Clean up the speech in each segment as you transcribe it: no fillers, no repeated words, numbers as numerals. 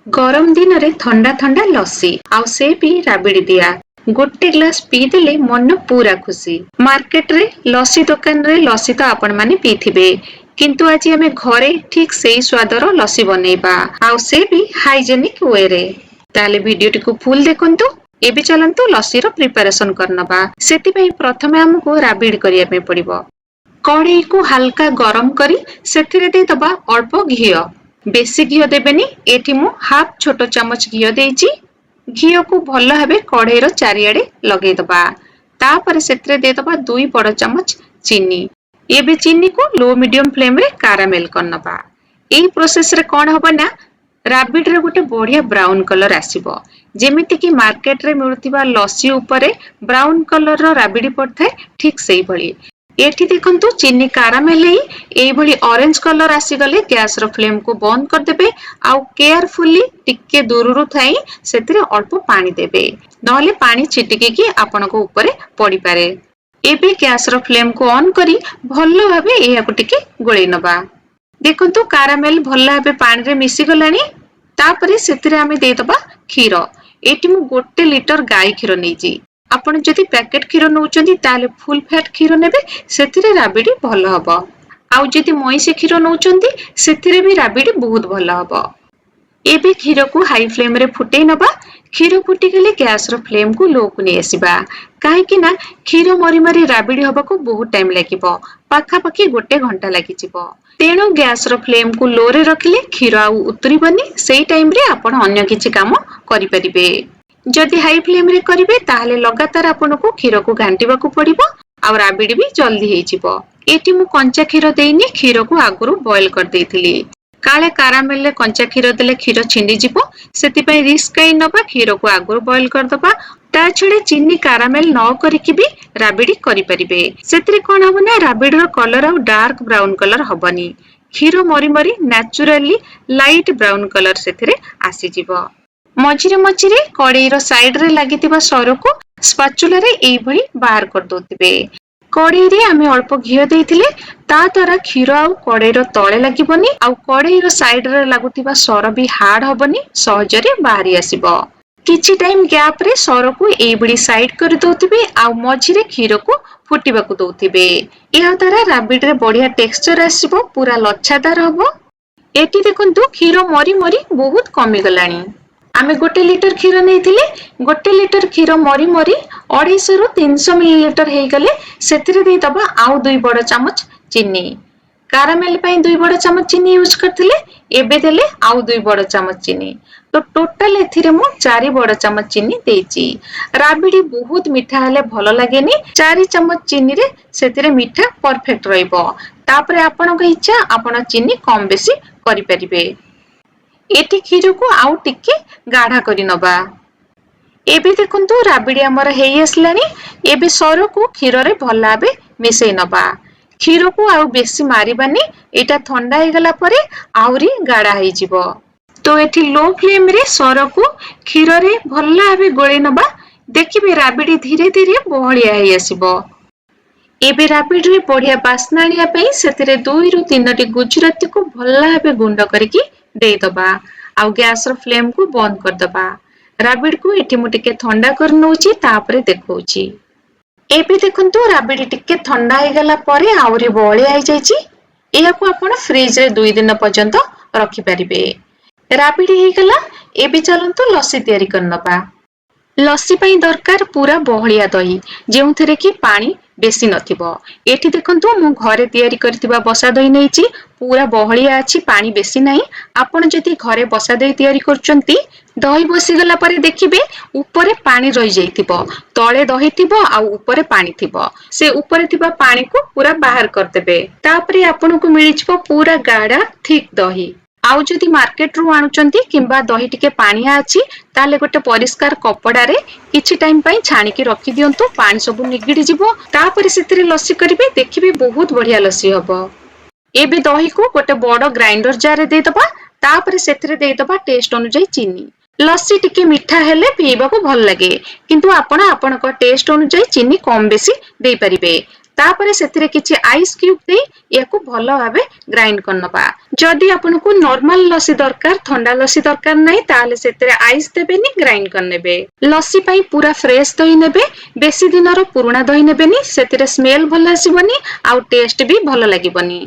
गरम दिन रे ठंडा ठंडा लस्सी आउ से भी राबिड़ी दिया गोटे ग्लास पी देले मन पूरा खुशी। मार्केट रे लस्सी दुकान रे लस्सी तो आपण माने पीथिबे, किंतु आज आमे घरे ठीक सेही स्वादर लस्सी बनेबा आउ से भी हाइजेनिक वे रे। ताले वीडियोटी को फुल देखंतु। एबे चलंतु लस्सी रो प्रिपरेशन करनबा। सेति पई प्रथमे हमकु राबिड़ी करिया पे पड़िबो। कढ़ई को हल्का गरम करी सेथिरे दे दबा अल्प घियो। बेसी घियो देबेनी, एठी मु हाफ छोटो चमच घियो देइची। घियो को भल भाबे कढ़ईर चारिआडे लगेई दबा। तापर सेथिरे दे दबा 2 बड़ चमच चीनी। एबे चीनी को लो मीडियम फ्लेम रे कारामेल करनबा। एही प्रोसेस रे कोन हबो ना राबिड रे गोटे बढ़िया ब्राउन कलर आसीबो, जेमिति कि मार्केट रे मिलुथिबा लस्सी उपरे ब्राउन कलर रो राबिडी पड़थाय ठीक सेही भली। एठी देखंतु चीनी कारामेल ही एई भली ऑरेंज कलर आसी गले गैस रो फ्लेम को बंद कर देबे आउ केयरफुली टिके दूररु थाई सेतिरे अल्प पानी देबे, नहले पानी छिटिके कि आपनको ऊपरे पड़ी पारे। एबे गैस रो फ्लेम को ऑन करी भल्लो भाबे एहा को टिके गोळेई नबा। देखंतु कारामेल भल्ला भाबे पानी रे मिसी गलानी। तापरे सेतिरे आमे देई दबा क्षीर। एठी मु 1 लिटर गाय क्षीर नेइची। आपण जदि पैकेट क्षीर नउचंती ताले फुल फैट क्षीर नेबे, सेतिरे राबिडी भल हबो। आउ जदि मईसे क्षीर नउचंती सेतिरे भी राबिडी बहुत भल हबो। एबे क्षीर को हाई फ्लेम रे फुटेई नबा। क्षीर फुटी गले गैस रो फ्लेम को लो को नै आसीबा, काहे कि ना क्षीर मरी मरी राबिडी हबा को बहुत टाइम लागिबो, पाखा पाखी 1 घंटा लागि जिवो। तेणु गैस रो फ्लेम को लो रे रखिले क्षीर आ उतरिबनी। सेही टाइम रे आपण अन्य किछि काम करि परिबे। जदि हाई फ्लेम रे करिवे ताहाले लगातार आपनको क्षीर को घांटीबा को पड़िबो आ राबिडी भी जल्दी हेइ जिवो। एटी मु कंचा क्षीर देइनी, क्षीर को आगुरु बॉयल कर देइथिली। काले कारामेल रे कंचा क्षीर देले क्षीर छिंडी जिवो, सेति पई रिस्क काई नबा क्षीर को आगुरु बॉयल कर दबा। ता छडे चीनी कारामेल न करिकि भी राबिडी करि परिबे। सेतिरे कोन हबो ना राबिडी रो कलर आ डार्क ब्राउन कलर हबनी। क्षीर मरी मरी नेचुरली लाइट ब्राउन कलर सेतिरे आसी जिवो। मझिरे मझिरे कड़ईर साइड रे लागितिबा सरो को स्पाचुला रे एई भली बाहर कर दोतिबे। कड़ई रे आमे अल्प घियो देइथिले, ता द्वारा क्षीर आ कड़ईर तळे लागिबनी आ कड़ईर साइड रे लागुतिबा सरो भी हार्ड हबनी, सहजरे बाहरी आसीबो। किछि टाइम गैप रे सरो को एई भली साइड कर दोतिबे आ मझिरे क्षीर को फुटिबा को दोतिबे। एहा द्वारा राबिड रे बढ़िया टेक्सचर आसीबो, पूरा लच्छादार हबो। एटी देखंतु क्षीर मरी मरी बहुत कमी गलानी। आमे 1 लिटर क्षीर नेइथिले, 1 लिटर क्षीर मरी मरी 250 रु 300 मिलीलीटर हेइ गले सेतिरे देइ दबा आउ 2 बड़ चमच चीनी। कारामेल पई 2 बड़ चमच चीनी यूज करथिले, एबे देले आउ 2 बड़ चमच चीनी। तो टोटल एथिरे मु 4 बड़ चमच चीनी देइची। राबिडी बहुत मीठा हले भलो लागेनी, 4 चमच चीनी रे सेतिरे मीठा परफेक्ट रहिबो। तापरे आपनको इच्छा आपण चीनी कम बेसी करि परिबे। एटी क्षीर को आउ टिके गाढ़ा करि नबा। एबे देखंतु राबिडी हमर हेइ आसलानी। एबे सरो को क्षीर रे भल भाबे मिसेई नबा। क्षीर को आउ बेसी मारिबानी, एटा ठंडा हे गला परे आउरी गाढ़ा हेइ जिवो। तो एठी लो फ्लेम रे सरो को क्षीर रे भल भाबे गोळेई नबा। देखिबे राबिडी धीरे धीरे बहलिया हेइ आसीबो। एबे राबिडी रे बढ़िया बास्ना आनिया पई सेतिरे 2 रु 3 टी गुजराती को भल भाबे गुंड करिकि देइ दबा आ गैस रो फ्लेम को बंद कर दबा। राबिड को एठी मु टिके ठंडा कर नउची, तापरे देखौची। एबे देखंतु राबिडी टिके ठंडा हे गला परे आउरी बहलिया हे जाईची। एहा को आपण फ्रिज रे 2 दिन पर्यंत रखि परिबे। राबिडी हे गला। एबे चलंतु लस्सी तयारी करनबा। लस्सी पई दरकार पूरा बहलिया दही, जेउथरे कि पानी बेसी नथिबो। एठी देखंतु मु घरे तयारी करथिबा बसा दही नेइची, पूरा बहलिया अछि, पानी बेसी नाही। आपण जदि घरे बसा दही तयारी करचंती, दही बसी गला परे देखिबे ऊपरे पानी रहि जाइथिबो, तळे दही थिबो आ ऊपरे पानी थिबो। से ऊपरे थिबा पानी को पूरा बाहर कर देबे। तापरे आपनको मिलि जिवो पूरा गाढ़ा थिक दही। आउ जदि मार्केट रु आनुचंती किंबा दही टिके पानिया अछि, ताले गोटे परिष्कार कपड़ा रे किछि टाइम पई छाणी के रखि दियंतु, पानी सब निगिडी जिवो। तापरे सेतिरे लस्सी करिवे, देखिबे बहुत बढ़िया लस्सी हबो। एबे दही को गोटे बड़ ग्राइंडर जार रे देइ दबा। तापरे सेतिरे देइ दबा टेस्ट अनुसार चीनी। लस्सी टिके मीठा हेले पीबा को भल लागे, किंतु आपण आपणक टेस्ट अनुसार चीनी कम बेसी देइ परिबे। तापरे सेतिरे किछि आइस क्यूब दे याकू भलो भाबे ग्राइंड करनबा। जदि आपनको नॉर्मल लस्सी दरकार ठंडा लस्सी दरकार नै ताले सेतिरे आइस देबेनी ग्राइंड करनेबे। लस्सी पई पूरा फ्रेश दही नेबे, बेसी दिनर पुराना दही नेबेनी, सेतिरे स्मेल भलो आसीबनी आ टेस्ट भी भलो लागिबनी।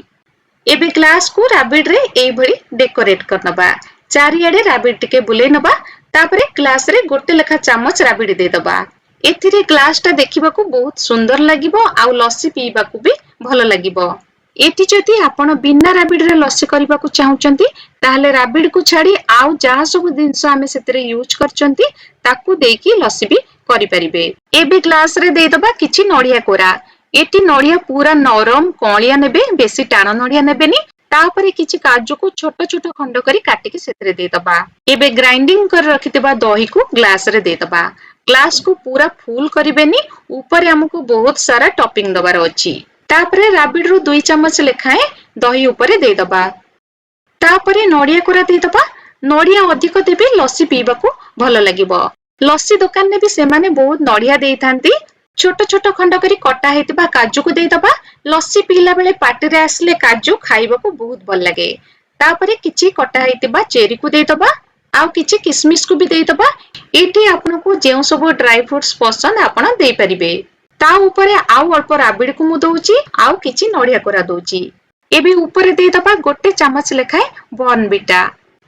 एबे ग्लास को राबिड रे एई भली डेकोरेट करनबा। चारियाडे राबिड टिके बुले नबा, तापरे ग्लास रे गोटे लेखा चामच राबिड दे दबा। एथिरे ग्लास टा देखिबाकू बहुत सुंदर लागिबो आ लस्सी पीबाकू भी भलो लागिबो। एठी जदि आपण बिना राबिड रे लस्सी करबाकू चाहुचंती ताहले राबिड को छाडी आउ जहा सब जिंस आमे सेतिरे यूज करचंती ताकू देकी लस्सी भी करि परिबे। एबे ग्लास रे दे दबा किछि नडिया कोरा। एटी नडिया पूरा नरम कलिया नेबे, बेसी टाण नडिया नेबेनी। तापरे किछि काजू को छोट छोट खंड करी काटिकी सेतिरे दे दबा। एबे ग्राइंडिंग कर रखितबा दही को ग्लास रे दे दबा। ग्लास को पूरा फुल करिबेनी, ऊपर हमकु बहुत सारा टॉपिंग दबार अछि। तापरे राबिड रो 2 चम्मच लेखाए दही ऊपर दे दबा। तापरे नडिया कोरा दे दबा। नडिया अधिक देबे लस्सी पीबाकू भलो लागिबो। लस्सी दुकान ने भी सेमाने बहुत नडिया देइथांती। छोट छोट खंड करी कटा हेतिबा काजू को दे दबा। लस्सी पीला बेले पाटी रे आसले काजू खाइबाकू बहुत भल लागे। तापरे किछि कटा हेतिबा चेरी को दे दबा, आउ किछि किसमिस को भी दे दबा। एठी आपनको जेउ सब ड्राई फ्रूट्स पसंद आपण देई परिबे। ता ऊपरे आउ अल्प राबिड को मु दउची, आउ किछि नडिया कोरा दउची। एबे ऊपरे दे दबा गोटे चामच लेखाए बॉर्नविटा।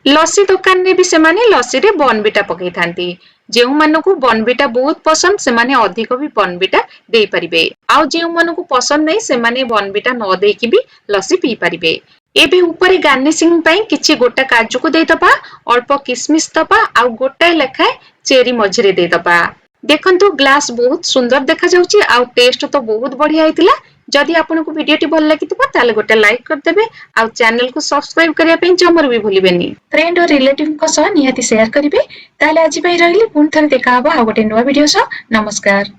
लस्सी दुकान ने भी सेमाने लस्सी रे बॉर्नविटा पकै थांती। जेउ मानकू बॉर्नविटा बहुत पसंद सेमाने अधिक भी बॉर्नविटा देई परिबे। आउ जेउ मानकू पसंद नै सेमाने बॉर्नविटा न देकी भी लस्सी पी परिबे। एबे ऊपरे गार्निशिंग पई किछि गोटा काजू को दे दबा, अल्प किसमिस दबा, आउ गोटे लेखाए चेरी मझिरे दे दबा। देखंतु ग्लास बहुत सुंदर देखा जाउची, आउ टेस्ट तो बहुत बढ़िया आइतिला। जदि आपनको वीडियोटी भल लागितबा ताले गोटे लाइक कर देबे, आउ चैनल को सब्सक्राइब करिया पे जमर भी भूलिबेनी। फ्रेंड और रिलेटिव को सह निहाती शेयर करिवे। ताले आज पई रहिली पुन थरे देखा हबो आ गोटे नवा वीडियो सह। नमस्कार।